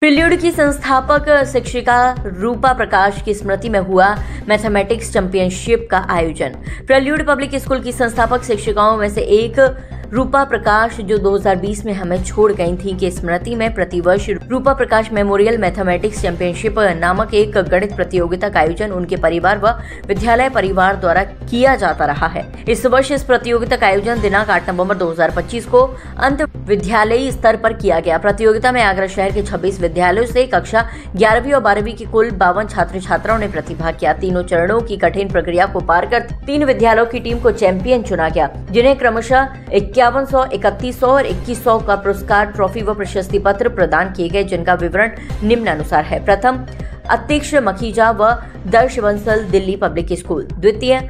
Prelude की संस्थापक शिक्षिका रूपा प्रकाश की स्मृति में हुआ मैथमेटिक्स चैंपियनशिप का आयोजन। प्रिल्यूड पब्लिक स्कूल की संस्थापक शिक्षिकाओं में से एक रूपा प्रकाश, जो 2020 में हमें छोड़ गई थी, की स्मृति में प्रतिवर्ष रूपा प्रकाश मेमोरियल मैथमेटिक्स चैंपियनशिप नामक एक गणित प्रतियोगिता का आयोजन उनके परिवार व विद्यालय परिवार द्वारा किया जाता रहा है। इस वर्ष इस प्रतियोगिता का आयोजन दिनांक 8 नवंबर 2025 को अंत विद्यालयी स्तर पर किया गया। प्रतियोगिता में आगरा शहर के 26 विद्यालयों से कक्षा 11वीं और 12वीं की कुल 52 छात्र छात्राओं ने प्रतिभाग किया। तीनों चरणों की कठिन प्रक्रिया को पार कर 3 विद्यालयों की टीम को चैंपियन चुना गया, जिन्हें क्रमशः 5100, 3100 और 2100 का पुरस्कार, ट्रॉफी व प्रशस्ति पत्र प्रदान किए गए, जिनका विवरण निम्नानुसार है। प्रथम अतीक्ष मखीजा व दर्श बंसल दिल्ली पब्लिक स्कूल, द्वितीय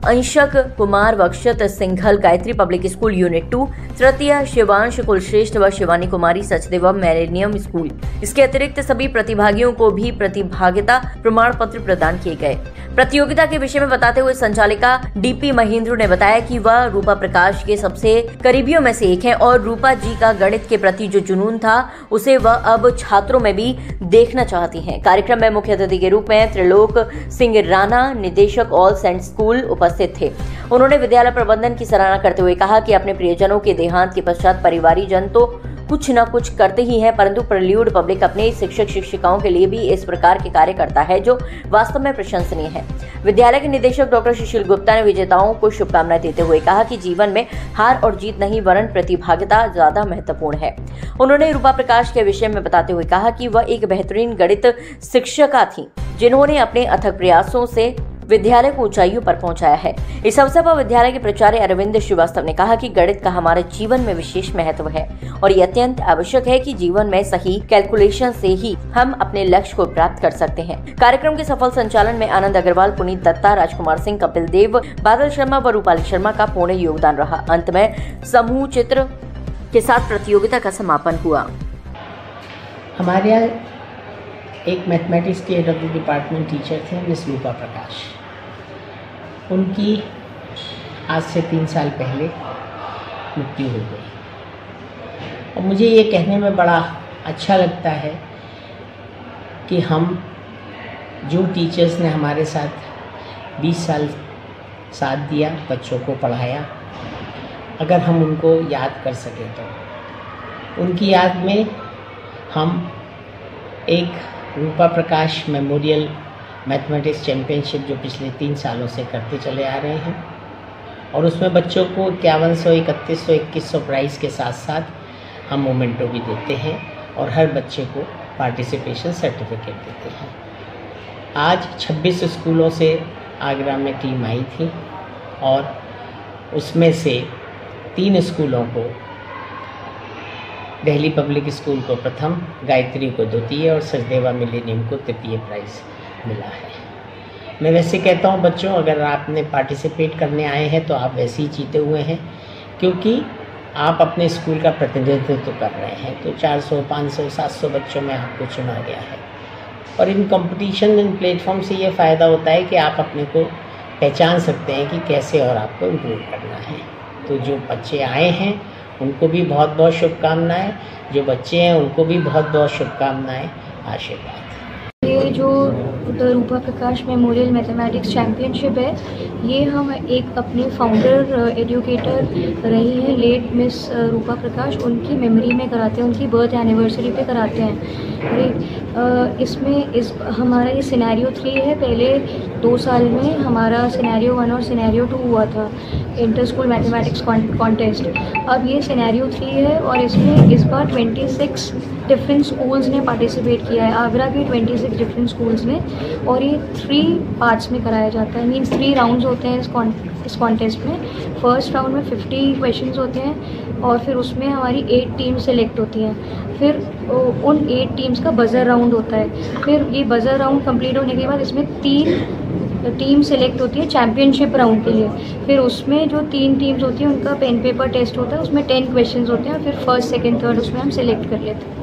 Anshak Kumar Vakshat Singhal Gayatri public school unit 2, तृतीय शिवांश कुलश्रेष्ठ व शिवानी कुमारी सचदेव मिलेनियम स्कूल। इसके अतिरिक्त सभी प्रतिभागियों को भी प्रतिभागिता प्रमाण पत्र प्रदान किए गए। प्रतियोगिता के विषय में बताते हुए संचालिका डीपी महेंद्र ने बताया कि वह रूपा प्रकाश के सबसे करीबियों में से एक है और रूपा जी का गणित के प्रति जो जुनून था, उसे वह अब छात्रों में भी देखना चाहती हैं। कार्यक्रम में मुख्य अतिथि के रूप में त्रिलोक सिंह राणा, निदेशक ऑल सेंट स्कूल, उपस्थित थे। उन्होंने विद्यालय प्रबंधन की सराहना करते हुए कहा कि अपने प्रियजनों के देहांत के पश्चात परिवारी जन तो कुछ न कुछ करते ही हैं, परंतु प्रिल्यूड पब्लिक अपने शिक्षक शिक्षिकाओं के लिए भी इस प्रकार के कार्य करता है, जो वास्तव में प्रशंसनीय है। विद्यालय के निदेशक डॉक्टर सुशील गुप्ता ने विजेताओं को शुभकामनाएं देते हुए कहा कि जीवन में हार और जीत नहीं, वरन प्रतिभागिता ज्यादा महत्वपूर्ण है। उन्होंने रूपा प्रकाश के विषय में बताते हुए कहा कि वह एक बेहतरीन गणित शिक्षिका थी, जिन्होंने अपने अथक प्रयासों से विद्यालय को ऊंचाइयों पर पहुंचाया है। इस अवसर पर विद्यालय के प्राचार्य अरविंद श्रीवास्तव ने कहा कि गणित का हमारे जीवन में विशेष महत्व है और ये अत्यंत आवश्यक है कि जीवन में सही कैलकुलेशन से ही हम अपने लक्ष्य को प्राप्त कर सकते हैं। कार्यक्रम के सफल संचालन में आनंद अग्रवाल, पुनीत दत्ता, राजकुमार सिंह, कपिल देव, बादल शर्मा व रूपाली शर्मा का पूर्ण योगदान रहा। अंत में समूह चित्र के साथ प्रतियोगिता का समापन हुआ। हमारे यहाँ एक मैथमेटिक्स के डिपार्टमेंट टीचर थे, मिस रूपा प्रकाश। उनकी आज से 3 साल पहले मृत्यु हो गई और मुझे ये कहने में बड़ा अच्छा लगता है कि हम जो टीचर्स ने हमारे साथ 20 साल साथ दिया, बच्चों को पढ़ाया, अगर हम उनको याद कर सकें तो उनकी याद में हम एक रूपा प्रकाश मेमोरियल मैथमेटिक्स चैम्पियनशिप जो पिछले 3 सालों से करते चले आ रहे हैं, और उसमें बच्चों को 5100, 3100, 2100 प्राइज़ के साथ साथ हम मोमेंटो भी देते हैं और हर बच्चे को पार्टिसिपेशन सर्टिफिकेट देते हैं। आज 26 स्कूलों से आगरा में टीम आई थी और उसमें से 3 स्कूलों को, दिल्ली पब्लिक स्कूल को प्रथम, गायत्री को द्वितीय और सचदेवा मिलेनियम को तृतीय प्राइज़ मिला है। मैं वैसे कहता हूँ बच्चों, अगर आपने पार्टिसिपेट करने आए हैं तो आप वैसे ही जीते हुए हैं, क्योंकि आप अपने स्कूल का प्रतिनिधित्व कर रहे हैं। तो 400, 500, 700 बच्चों में आपको चुना गया है और इन कंपटीशन, इन प्लेटफॉर्म से ये फ़ायदा होता है कि आप अपने को पहचान सकते हैं कि कैसे और आपको इम्प्रूव करना है। तो जो बच्चे आए हैं उनको भी बहुत बहुत शुभकामनाएँ, जो बच्चे हैं उनको भी बहुत बहुत शुभकामनाएँ, आशीर्वाद। ये जो रूपा प्रकाश मेमोरियल मैथमेटिक्स चैम्पियनशिप है, ये हम एक अपने फाउंडर एजुकेटर रही हैं लेट मिस रूपा प्रकाश, उनकी मेमोरी में कराते हैं, उनकी बर्थ एनिवर्सरी पे कराते हैं। इसमें हमारा ये सिनेरियो 3 है। पहले 2 साल में हमारा सिनेरियो 1 और सिनेरियो 2 हुआ था, इंटर स्कूल मैथमेटिक्स कॉन्टेस्ट। अब ये सिनेरियो 3 है और इसमें इस बार 26 डिफरेंट स्कूल्स ने पार्टिसिपेट किया है, आगरा के 26 डिफरेंट स्कूल्स ने, और ये 3 पार्ट्स में कराया जाता है। मीन्स 3 राउंड्स होते हैं इस कॉन्टेस्ट में। फर्स्ट राउंड में 50 क्वेश्चंस होते हैं और फिर उसमें हमारी 8 टीम्स सेलेक्ट होती हैं। फिर उन 8 टीम्स का बजर राउंड होता है। फिर ये बजर राउंड कंप्लीट होने के बाद इसमें 3 टीम सेलेक्ट होती है चैम्पियनशिप राउंड के लिए। फिर उसमें जो 3 टीम्स होती हैं उनका पेन पेपर टेस्ट होता है, उसमें 10 क्वेश्चंस होते हैं और फिर फर्स्ट, सेकंड, थर्ड उसमें हम सेलेक्ट कर लेते हैं।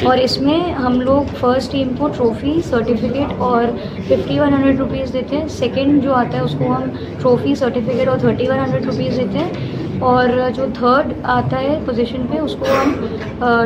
और इसमें हम लोग फर्स्ट टीम को ट्रॉफ़ी, सर्टिफिकेट और 5100 रुपीज़ देते हैं। सेकंड जो आता है उसको हम ट्रॉफ़ी, सर्टिफिकेट और 3100 रुपीज़ देते हैं। और जो थर्ड आता है पोजीशन पे उसको हम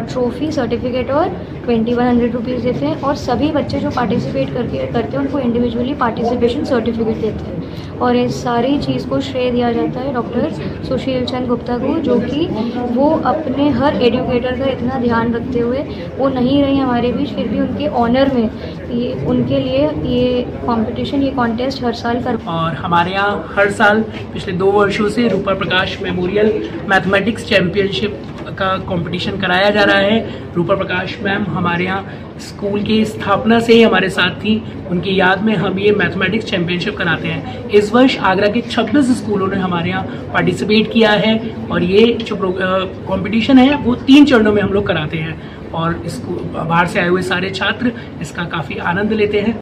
ट्रॉफ़ी, सर्टिफिकेट और 2100 रुपीज़ देते हैं और सभी बच्चे जो पार्टिसिपेट करते हैं उनको इंडिविजुअली पार्टिसिपेशन सर्टिफिकेट देते हैं। और इस सारी चीज़ को श्रेय दिया जाता है डॉक्टर सुशील चंद गुप्ता को, जो कि वो अपने हर एजुकेटर का इतना ध्यान रखते हुए वो नहीं रही हमारे बीच, फिर भी उनके ऑनर में ये उनके लिए ये कॉम्पिटिशन, ये कॉन्टेस्ट हर साल कर। और हमारे यहाँ हर साल पिछले 2 वर्षों से रूपा प्रकाश मेमोरियल मैथमेटिक्स चैम्पियनशिप का कंपटीशन कराया जा रहा है। रूपा प्रकाश मैम हमारे यहाँ स्कूल की स्थापना से ही हमारे साथ थी, उनकी याद में हम ये मैथमेटिक्स चैम्पियनशिप कराते हैं। इस वर्ष आगरा के 26 स्कूलों ने हमारे यहाँ पार्टिसिपेट किया है और ये जो कंपटीशन है वो 3 चरणों में हम लोग कराते हैं और इसको बाहर से आए हुए सारे छात्र इसका काफ़ी आनंद लेते हैं।